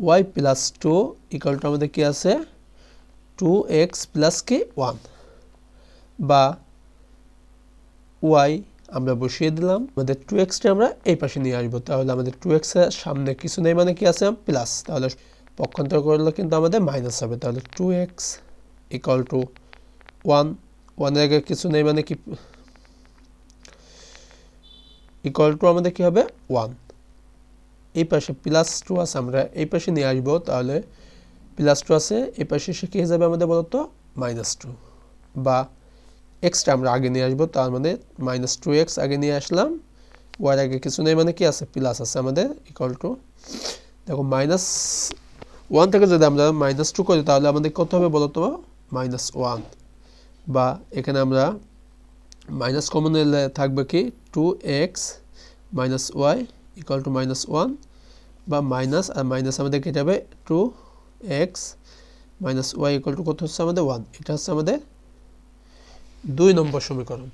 Y plus 2 equal to আমাদের কি আছে 2x প্লাস কি 1, বা ওয়াই আমরা বসিয়ে দিলাম, আমাদের 2x টা আমরা এই পাশে নিয়ে আসবো, তাহলে আমাদের 2x এর সামনে কিছু নেই মানে কি আছে প্লাস, তাহলে পক্ষান্তর করলে কিন্তু আমাদের মাইনাস হবে, তাহলে 2x ইকুয়াল টু 1, 1 এর আগে কিছু নেই মানে কি ইকুয়াল টু আমাদের কি হবে 1, এই পাশে প্লাস 2 আছে আমরা এই পাশে নিয়ে আসবো, তাহলে প্লাস 2 আছে এই পাশে এসে কি হয়ে যাবে আমাদের বলতো মাইনাস 2, বা এক্সটা আমরা আগে নিয়ে আসবো, তার মানে মাইনাস 2x আগে নিয়ে আসলাম, ওয়ার আগে কিছু নেই মানে কি আছে প্লাস আছে আমাদের ইকুয়াল টু, দেখো মাইনাস 1 থেকে যদি আমরা মাইনাস 2 করি তাহলে আমাদের কত হবে বলতো মাইনাস 1, বা এখানে আমরা মাইনাস কমন নিলে থাকবে কি 2x minus y equal to minus 1, বা মাইনাস আর মাইনাস আমাদের কেটে যাবে 2x minus y equal two কত হচ্ছে আমাদের 1, এটা হচ্ছে আমাদের 2 নম্বর সমীকরণ।